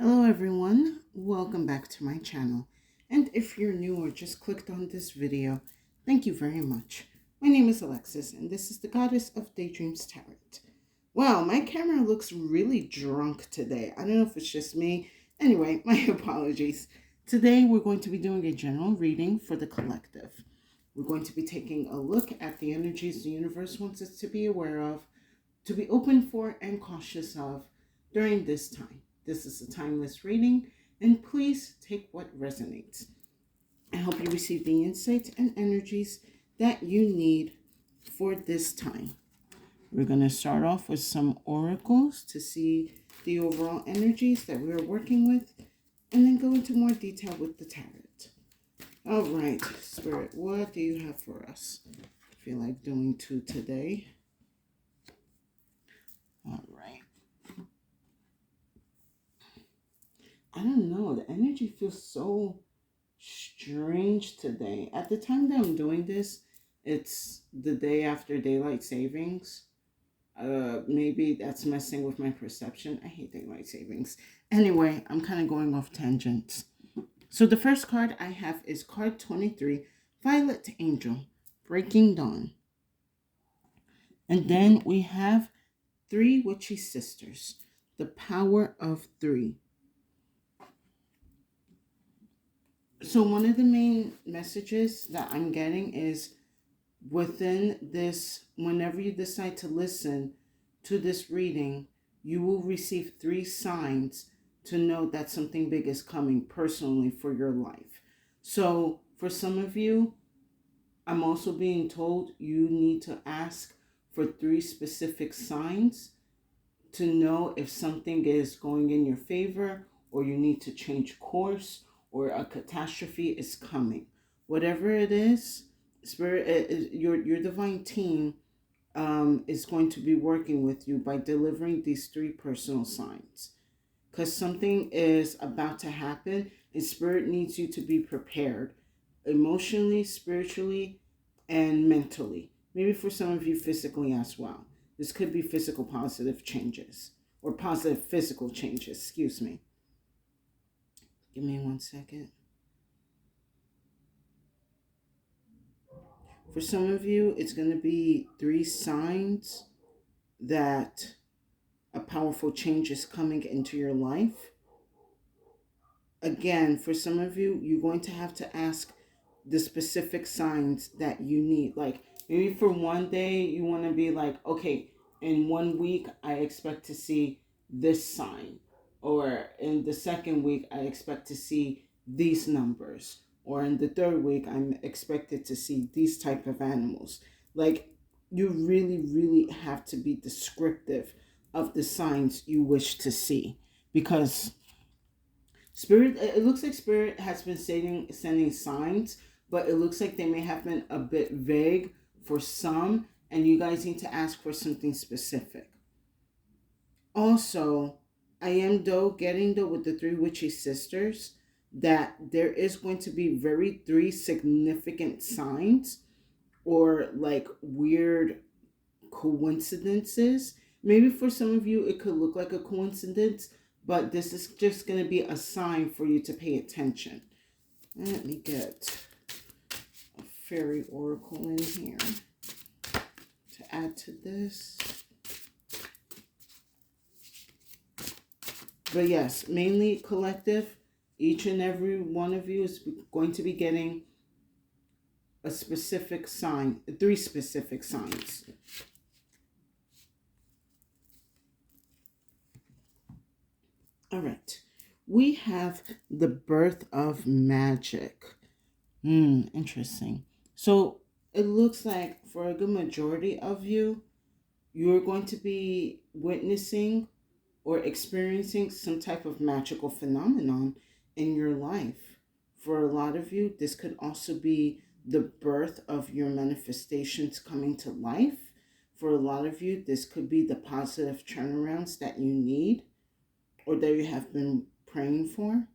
Hello everyone, welcome back to my channel. And if you're new or just clicked on this video, thank you very much. My name is Alexis and this is the Goddess of Daydreams Tarot. Wow, my camera looks really drunk today. I don't know if it's just me. Anyway, my apologies. Today we're going to be doing a general reading for the collective. We're going to be taking a look at the energies the universe wants us to be aware of, to be open for and cautious of during this time. This is a timeless reading, and please take what resonates. I hope you receive the insights and energies that you need for this time. We're going to start off with some oracles to see the overall energies that we're working with, and then go into more detail with the tarot. All right, Spirit, what do you have for us? I feel like doing two today. All right. I don't know. The energy feels so strange today. At the time that I'm doing this, it's the day after daylight savings. Maybe that's messing with my perception. I hate daylight savings. Anyway, I'm kind of going off tangents. So the first card I have is card 23, Violet Angel, Breaking Dawn. And then we have three witchy sisters, the power of three. So one of the main messages that I'm getting is within this, whenever you decide to listen to this reading, you will receive three signs to know that something big is coming personally for your life. So for some of you, I'm also being told you need to ask for three specific signs to know if something is going in your favor or you need to change course or a catastrophe is coming. Whatever it is, Spirit, your divine team is going to be working with you by delivering these three personal signs. Because something is about to happen and Spirit needs you to be prepared emotionally, spiritually, and mentally. Maybe for some of you, physically as well. This could be physical positive changes or positive physical changes, excuse me. Give me 1 second. For some of you, it's going to be three signs that a powerful change is coming into your life. Again, for some of you, you're going to have to ask the specific signs that you need. Like maybe for one day, you want to be like, okay, in 1 week, I expect to see this sign. Or in the second week, I expect to see these numbers. Or in the third week, I'm expected to see these type of animals. Like you really, really have to be descriptive of the signs you wish to see. Because Spirit, it looks like Spirit has been sending signs, but it looks like they may have been a bit vague for some, and you guys need to ask for something specific. Also, I am getting with the three witchy sisters that there is going to be very three significant signs or like weird coincidences. Maybe for some of you it could look like a coincidence, but this is just going to be a sign for you to pay attention. Let me get a fairy oracle in here to add to this. But yes, mainly collective. Each and every one of you is going to be getting a specific sign, three specific signs. All right. We have the birth of magic. Interesting. So it looks like for a good majority of you, you're going to be witnessing or experiencing some type of magical phenomenon in your life. For a lot of you, this could also be the birth of your manifestations coming to life. For a lot of you, this could be the positive turnarounds that you need or that you have been praying for.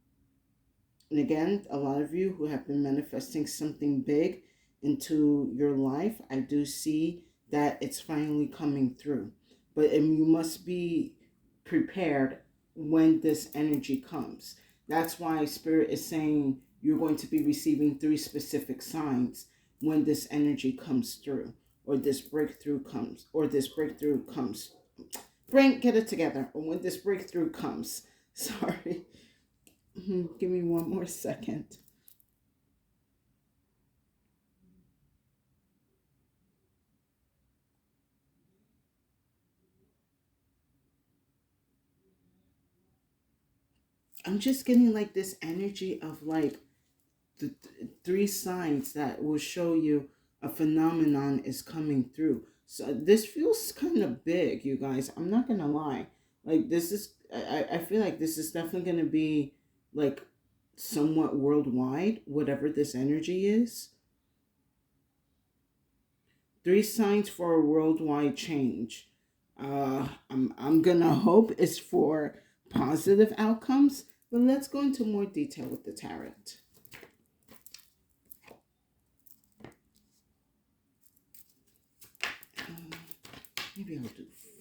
And again, a lot of you who have been manifesting something big into your life, I do see that it's finally coming through. But you must be prepared when this energy comes. That's why Spirit is saying you're going to be receiving 3 specific signs when this energy comes through, or this breakthrough comes, or this breakthrough comes. Get it together. Or when this breakthrough comes. Sorry. Give me one more second. I'm just getting like this energy of like the 3 signs that will show you a phenomenon is coming through. So this feels kind of big, you guys. I'm not gonna lie. Like this is, I feel like this is definitely gonna be like somewhat worldwide, whatever this energy is. 3 signs for a worldwide change. I'm gonna hope it's for positive outcomes, but let's go into more detail with the tarot. Maybe I'll do 5.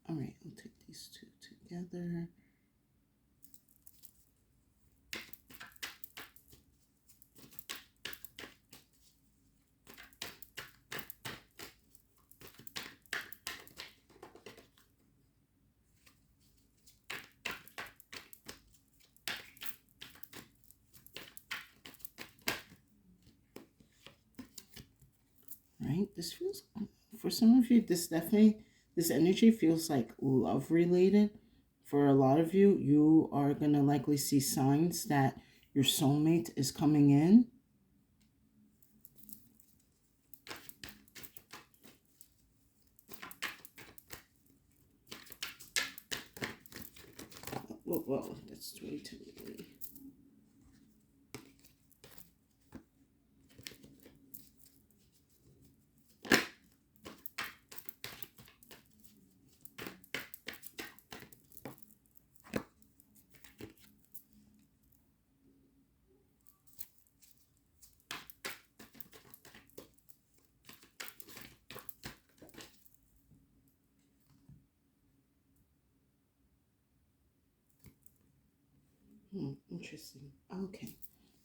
All right, I'll take these 2 together. Right, this feels, for some of you, this energy feels like love related. For a lot of you, you are going to likely see signs that your soulmate is coming in. Whoa, that's way too early. Interesting. Okay.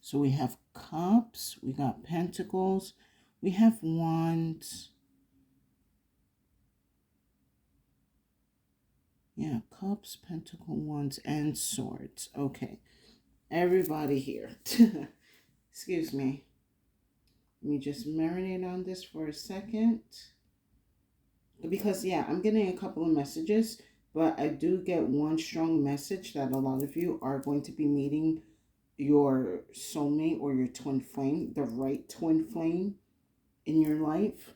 So we have cups, we got pentacles, we have wands. Yeah, cups, pentacle, wands, and swords. Okay. Everybody here. Excuse me. Let me just marinate on this for a second. Because, yeah, I'm getting a couple of messages, but I do get one strong message that a lot of you are going to be meeting your soulmate or your twin flame, the right twin flame in your life.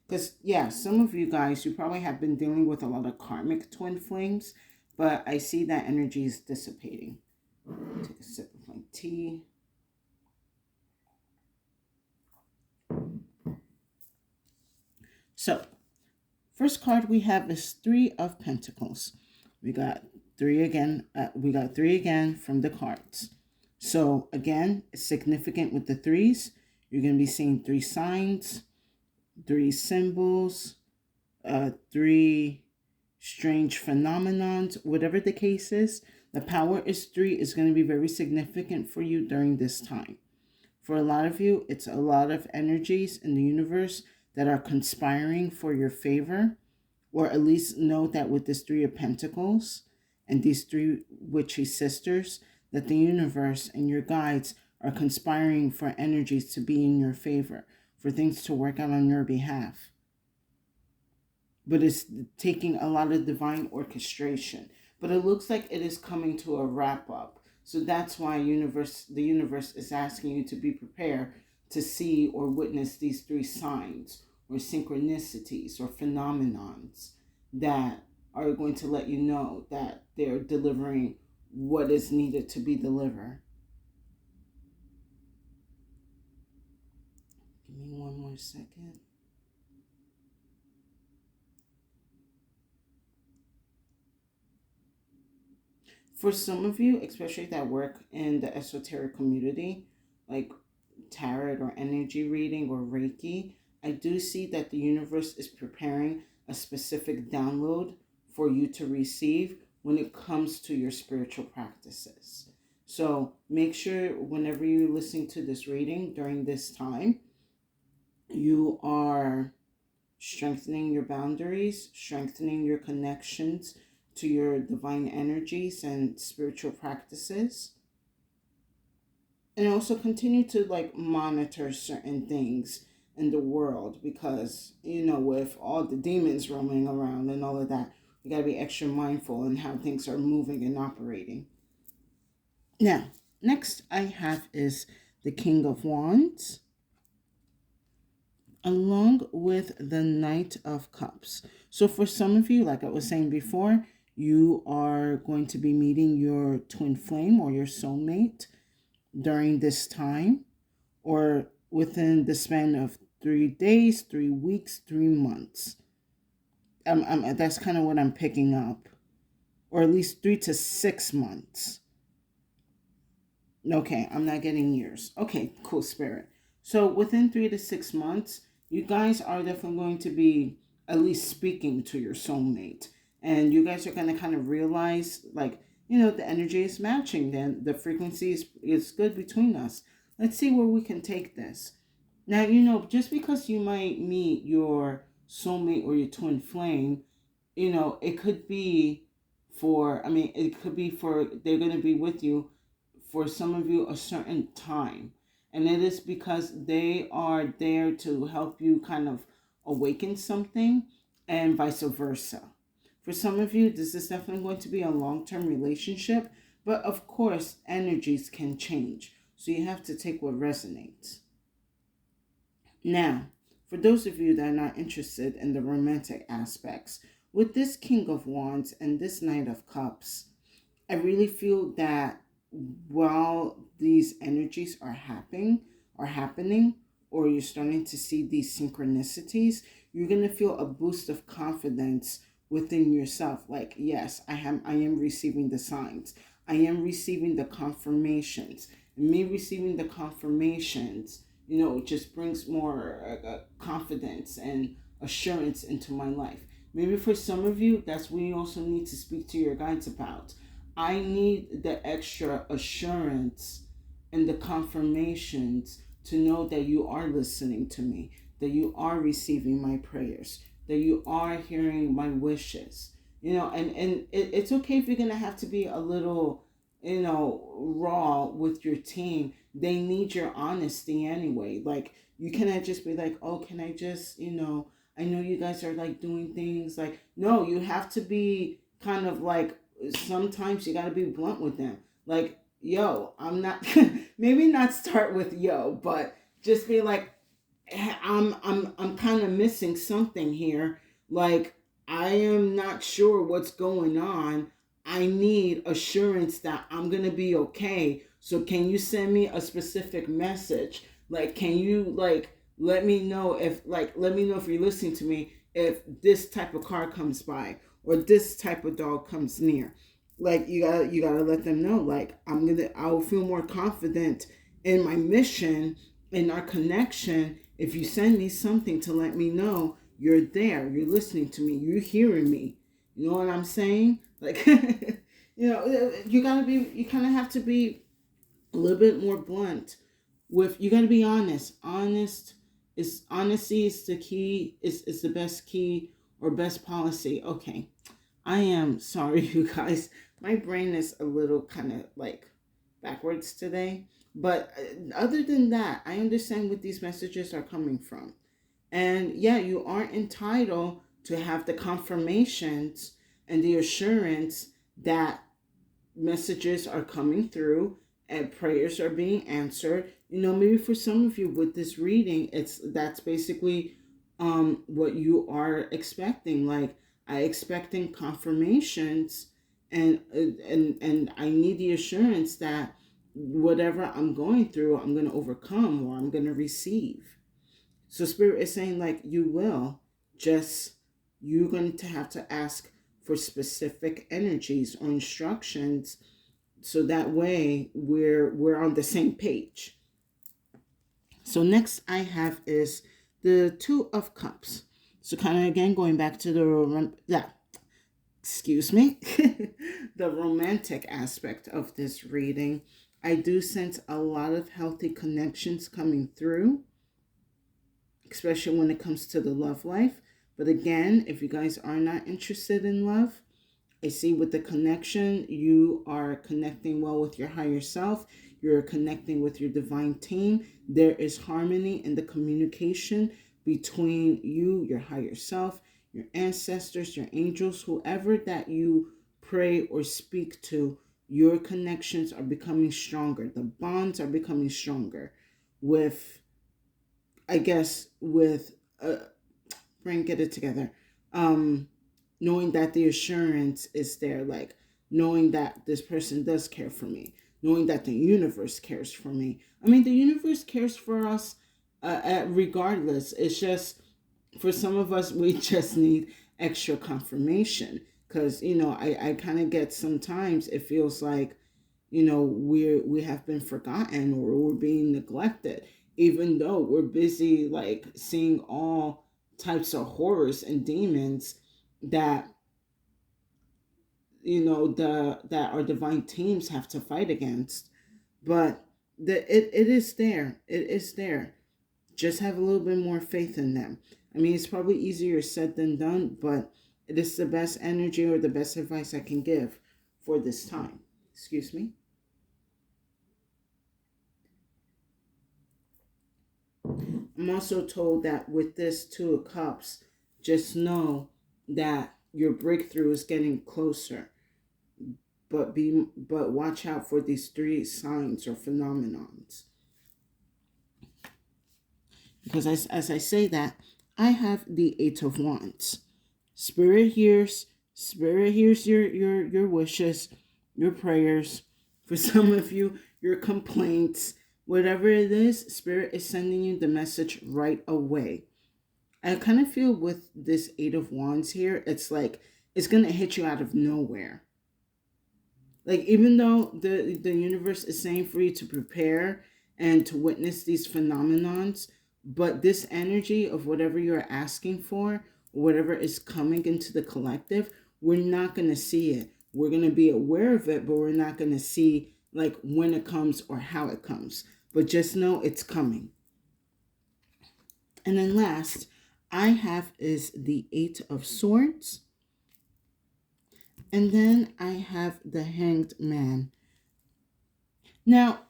Because, yeah, some of you guys, you probably have been dealing with a lot of karmic twin flames, but I see that energy is dissipating. Take a sip of my tea. So, first card we have is 3 of Pentacles. We got 3 again. We got 3 again from the cards. So, again, it's significant with the 3s. You're going to be seeing 3 signs, 3 symbols, 3 strange phenomenons, whatever the case is. The power is 3 is going to be very significant for you during this time. For a lot of you, it's a lot of energies in the universe that are conspiring for your favor, or at least know that with this 3 of Pentacles and these 3 witchy sisters, that the universe and your guides are conspiring for energies to be in your favor, for things to work out on your behalf. But it's taking a lot of divine orchestration. But it looks like it is coming to a wrap up. So that's why the universe is asking you to be prepared to see or witness these 3 signs or synchronicities or phenomenons that are going to let you know that they're delivering what is needed to be delivered. Give me one more second. For some of you, especially that work in the esoteric community, like tarot or energy reading or Reiki, I do see that the universe is preparing a specific download for you to receive when it comes to your spiritual practices. So make sure whenever you're listening to this reading during this time, you are strengthening your boundaries, strengthening your connections to your divine energies and spiritual practices. And also continue to like monitor certain things in the world because, with all the demons roaming around and all of that, you got to be extra mindful in how things are moving and operating. Now, next I have is the King of Wands, along with the Knight of Cups. So for some of you, like I was saying before, you are going to be meeting your twin flame or your soulmate during this time, or within the span of 3 days, 3 weeks, 3 months. That's kind of what I'm picking up, or at least 3 to 6 months. Okay, I'm not getting years. Okay, cool, Spirit. So within 3 to 6 months, you guys are definitely going to be at least speaking to your soulmate. And you guys are going to kind of realize, like, the energy is matching. Then the frequency is good between us. Let's see where we can take this. Now, just because you might meet your soulmate or your twin flame, it could be it could be for, they're going to be with you for some of you a certain time. And it is because they are there to help you kind of awaken something and vice versa. For some of you, this is definitely going to be a long-term relationship, but of course, energies can change. So you have to take what resonates. Now, for those of you that are not interested in the romantic aspects, with this King of Wands and this Knight of Cups, I really feel that while these energies are happening, or you're starting to see these synchronicities, you're going to feel a boost of confidence within yourself. Like, yes, I am receiving the signs. I am receiving the confirmations. And me receiving the confirmations, just brings more confidence and assurance into my life. Maybe for some of you, that's what you also need to speak to your guides about. I need the extra assurance and the confirmations to know that you are listening to me, that you are receiving my prayers, that you are hearing my wishes. It's okay if you're going to have to be a little, raw with your team. They need your honesty anyway. Like, you cannot just be like, oh, can I just, I know you guys are like doing things like, no, you have to be kind of like, sometimes you got to be blunt with them. Like, yo, I'm not, maybe not start with yo, but just be like, I'm kind of missing something here. Like, I am not sure what's going on. I need assurance that I'm going to be okay. So can you send me a specific message? Like, can you let me know if you're listening to me, if this type of car comes by or this type of dog comes near. Like, you gotta let them know, like, I will feel more confident in my mission, in our connection, if you send me something to let me know you're there, you're listening to me, you're hearing me. You know what I'm saying? Like, you kind of have to be a little bit more blunt with, you got to be honest. Honesty is the key, is the best key or best policy. Okay. I am sorry, you guys. My brain is a little kind of like backwards today. But other than that, I understand what these messages are coming from. And yeah, you are entitled to have the confirmations and the assurance that messages are coming through and prayers are being answered. Maybe for some of you with this reading, that's basically what you are expecting. Like, I expecting confirmations, and I need the assurance that whatever I'm going through, I'm going to overcome or I'm going to receive. So Spirit is saying, like, you will, just, you're going to have to ask for specific energies or instructions, so that way we're on the same page. So next I have is the Two of Cups. So kind of again going back to excuse me, the romantic aspect of this reading. I do sense a lot of healthy connections coming through, especially when it comes to the love life. But again, if you guys are not interested in love, I see with the connection, you are connecting well with your higher self. You're connecting with your divine team. There is harmony in the communication between you, your higher self, your ancestors, your angels, whoever that you pray or speak to. Your connections are becoming stronger. The bonds are becoming stronger with, I guess, with, brain, get it together. Knowing that the assurance is there, like knowing that this person does care for me, knowing that the universe cares for me. I mean, the universe cares for us regardless. It's just for some of us, we just need extra confirmation because, I kind of get sometimes it feels like, we have been forgotten or we're being neglected, even though we're busy like seeing all types of horrors and demons that that our divine teams have to fight against. But it is there. It is there. Just have a little bit more faith in them. I mean, it's probably easier said than done, but it is the best energy or the best advice I can give for this time. Excuse me. I'm also told that with this Two of Cups, just know that your breakthrough is getting closer. But watch out for these three signs or phenomenons. Because as I say that, I have the Eight of Wands. Spirit hears your wishes, your prayers. For some of you, your complaints, whatever it is, Spirit is sending you the message right away. I kind of feel with this Eight of Wands here, it's like it's gonna hit you out of nowhere. Like, even though the universe is saying for you to prepare and to witness these phenomenons, but this energy of whatever you're asking for, whatever is coming into the collective, we're not going to see it. We're going to be aware of it, but we're not going to see like when it comes or how it comes. But just know it's coming. And then last, I have is the Eight of Swords. And then I have the Hanged Man. Now,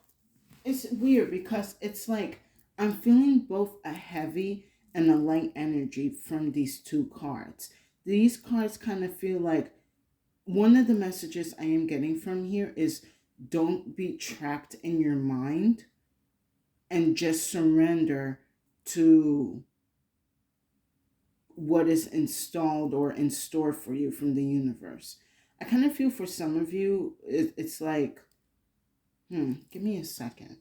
it's weird because it's like I'm feeling both a heavy and a light energy from these two cards. These cards kind of feel like one of the messages I am getting from here is don't be trapped in your mind and just surrender to what is installed or in store for you from the universe. I kind of feel for some of you, it's like, give me a second.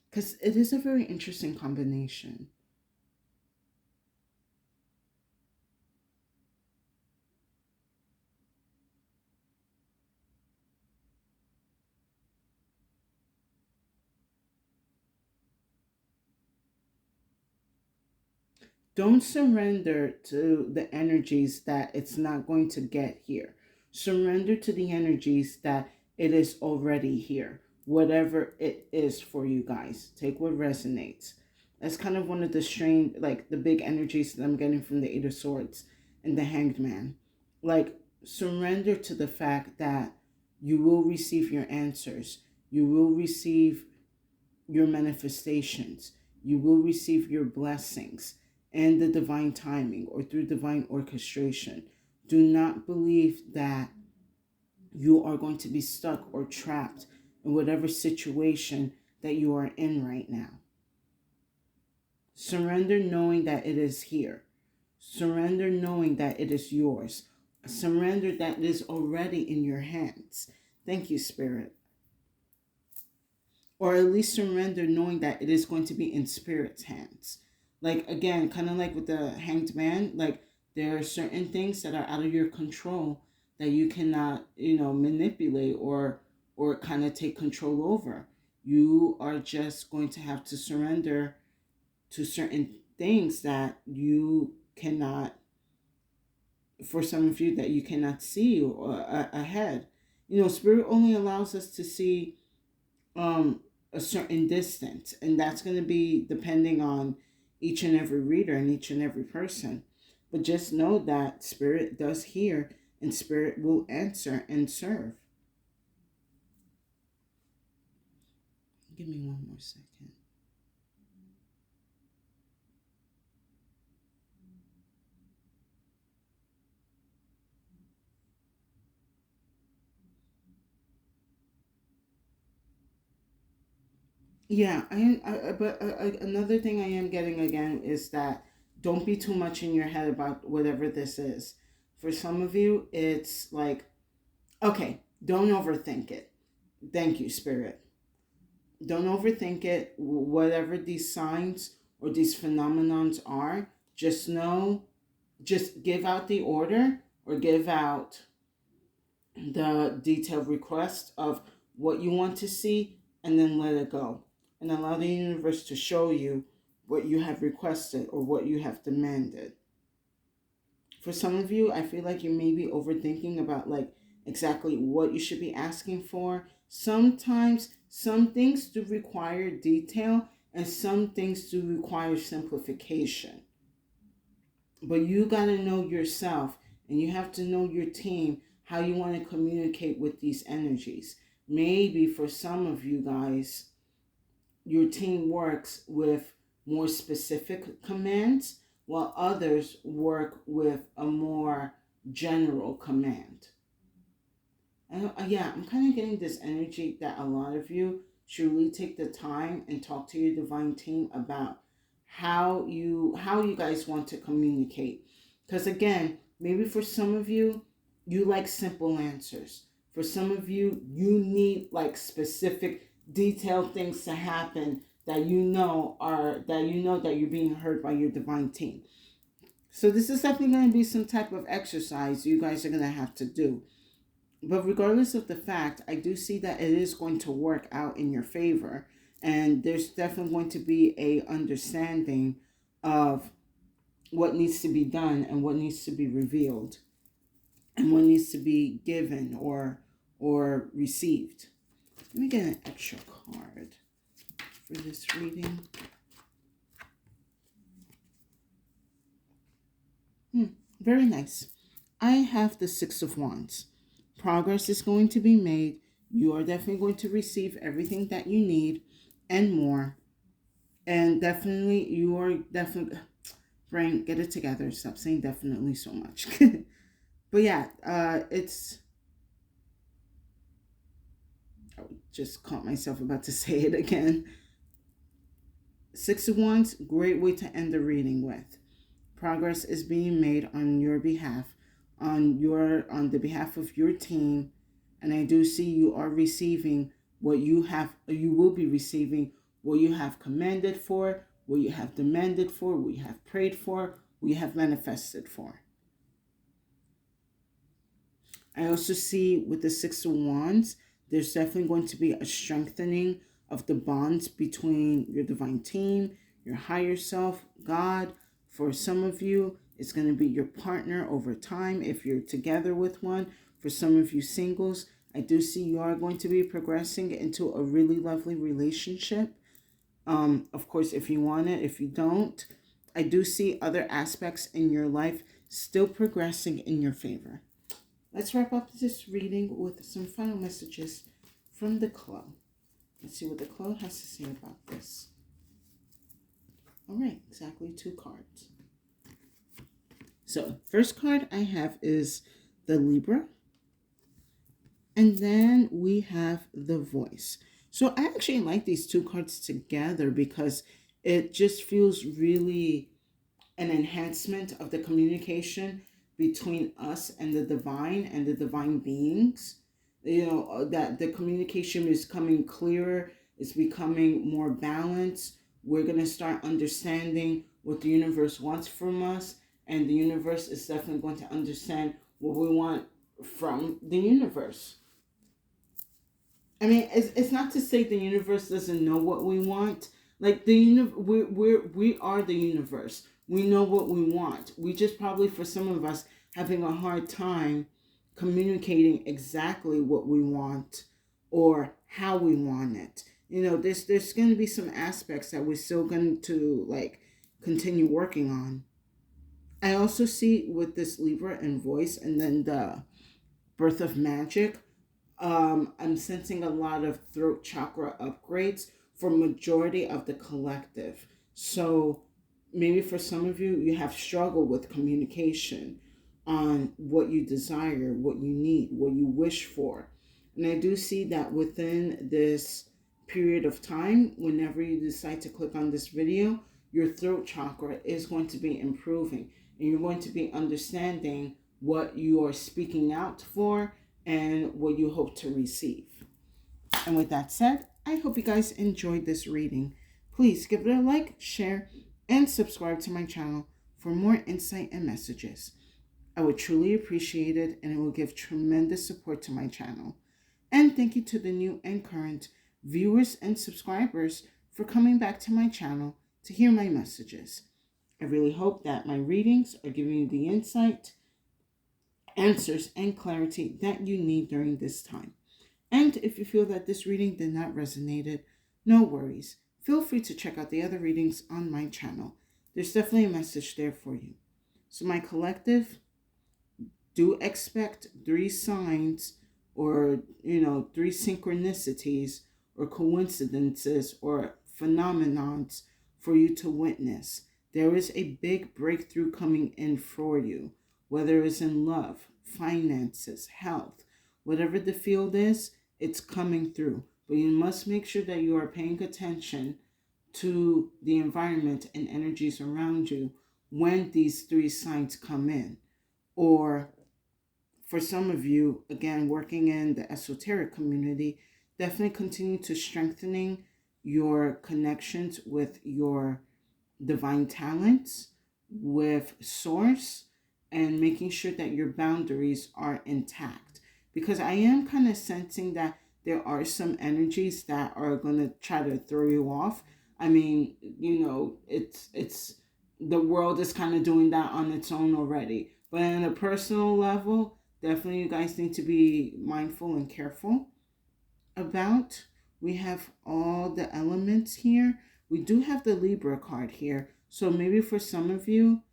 Because it is a very interesting combination. Don't surrender to the energies that it's not going to get here. Surrender to the energies that it is already here. Whatever it is for you guys. Take what resonates. That's kind of one of the strange, like the big energies that I'm getting from the Eight of Swords and the Hanged Man. Like, surrender to the fact that you will receive your answers. You will receive your manifestations. You will receive your blessings and the divine timing or through divine orchestration. Do not believe that you are going to be stuck or trapped in whatever situation that you are in right now. Surrender knowing that it is here. Surrender knowing that it is yours. Surrender that it is already in your hands. Thank you, Spirit. Or at least surrender knowing that it is going to be in Spirit's hands. Like, again, kind of like with the Hanged Man, like there are certain things that are out of your control, that you cannot, manipulate or kind of take control over. You are just going to have to surrender to certain things that you cannot, for some of you, that you cannot see ahead. Spirit only allows us to see a certain distance, and that's going to be depending on each and every reader and each and every person. But just know that Spirit does hear, and Spirit will answer and serve. Give me one more second. Yeah, another thing I am getting again is that don't be too much in your head about whatever this is. For some of you, it's like, okay, don't overthink it. Thank you, Spirit. Don't overthink it. Whatever these signs or these phenomenons are, just know, just give out the order or give out the detailed request of what you want to see, and then let it go. And allow the universe to show you what you have requested or what you have demanded. For some of you, I feel like you may be overthinking about like exactly what you should be asking for. Sometimes some things do require detail and some things do require simplification. But you got to know yourself, and you have to know your team, how you want to communicate with these energies. Maybe for some of you guys, your team works with more specific commands, while others work with a more general command. And yeah, I'm kind of getting this energy that a lot of you should really take the time and talk to your divine team about how you guys want to communicate. Because again, maybe for some of you, you like simple answers. For some of you, you need like specific, detailed things to happen that that you're being heard by your divine team. So this is definitely going to be some type of exercise you guys are going to have to do. But regardless of the fact, I do see that it is going to work out in your favor. And there's definitely going to be a understanding of what needs to be done and what needs to be revealed and what needs to be given or received. Let me get an extra card for this reading. Very nice. I have the Six of Wands. Progress is going to be made. You are definitely going to receive everything that you need and more. And definitely, you are definitely, brain, get it together. Stop saying definitely so much. But yeah, it's, I just caught myself about to say it again. Six of Wands, great way to end the reading with. Progress is being made on your behalf, on the behalf of your team, and I do see you are receiving what you will be receiving what you have commanded for, what you have demanded for, what you have prayed for, what you have manifested for. I also see with the Six of Wands, there's definitely going to be a strengthening of the bonds between your divine team, your higher self, God. For some of you, it's going to be your partner over time if you're together with one. For some of you singles, I do see you are going to be progressing into a really lovely relationship. Of course, if you want it, if you don't, I do see other aspects in your life still progressing in your favor. Let's wrap up this reading with some final messages from the Clo. Let's see what the Clo has to say about this. All right, exactly 2 cards. So, first card I have is the Libra. And then we have the Voice. So I actually like these 2 cards together because it just feels really an enhancement of the communication between us and the divine beings. That the communication is coming clearer, it's becoming more balanced. We're going to start understanding what the universe wants from us, and the universe is definitely going to understand what we want from the universe. I mean, it's not to say the universe doesn't know what we want. Like we are the universe. We know what we want. We just probably, for some of us, having a hard time communicating exactly what we want or how we want it. There's going to be some aspects that we're still going to like continue working on. I also see with this Libra and voice, and then the birth of magic. I'm sensing a lot of throat chakra upgrades for majority of the collective. So maybe for some of you, you have struggled with communication on what you desire, what you need, what you wish for. And I do see that within this period of time, whenever you decide to click on this video, your throat chakra is going to be improving, and you're going to be understanding what you are speaking out for and what you hope to receive. And with that said, I hope you guys enjoyed this reading. Please give it a like, share, and subscribe to my channel for more insight and messages. I would truly appreciate it, and it will give tremendous support to my channel. And thank you to the new and current viewers and subscribers for coming back to my channel to hear my messages. I really hope that my readings are giving you the insight, answers, and clarity that you need during this time. And if you feel that this reading did not resonate, no worries. Feel free to check out the other readings on my channel. There's definitely a message there for you. So my collective, do expect 3 signs or, 3 synchronicities or coincidences or phenomenons for you to witness. There is a big breakthrough coming in for you, whether it's in love, finances, health, whatever the field is, it's coming through. But you must make sure that you are paying attention to the environment and energies around you when these 3 signs come in. Or for some of you, again, working in the esoteric community, definitely continue to strengthening your connections with your divine talents, with source, and making sure that your boundaries are intact. Because I am kind of sensing that there are some energies that are going to try to throw you off. I mean, it's the world is kind of doing that on its own already. But on a personal level, definitely you guys need to be mindful and careful about. We have all the elements here. We do have the Libra card here. So maybe for some of you,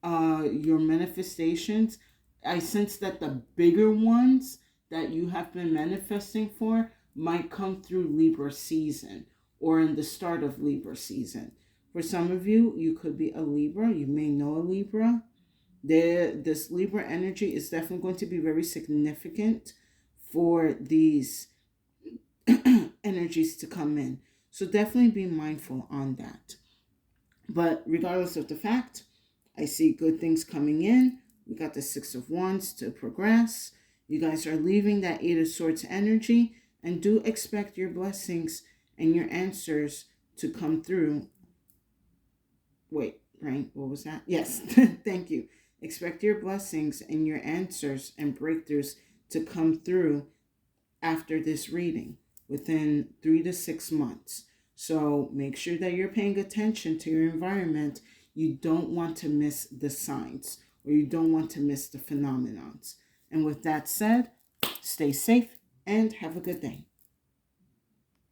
your manifestations, I sense that the bigger ones that you have been manifesting for might come through Libra season or in the start of Libra season. For some of you, you could be a Libra. You may know a Libra. This Libra energy is definitely going to be very significant for these energies to come in. So definitely be mindful on that. But regardless of the fact, I see good things coming in. We got the 6 of Wands to progress. You guys are leaving that 8 of Swords energy, and do expect your blessings and your answers to come through. Wait, right? What was that? Yes, thank you. Expect your blessings and your answers and breakthroughs to come through after this reading within 3 to 6 months. So make sure that you're paying attention to your environment. You don't want to miss the signs, or you don't want to miss the phenomenons. And with that said, stay safe and have a good day.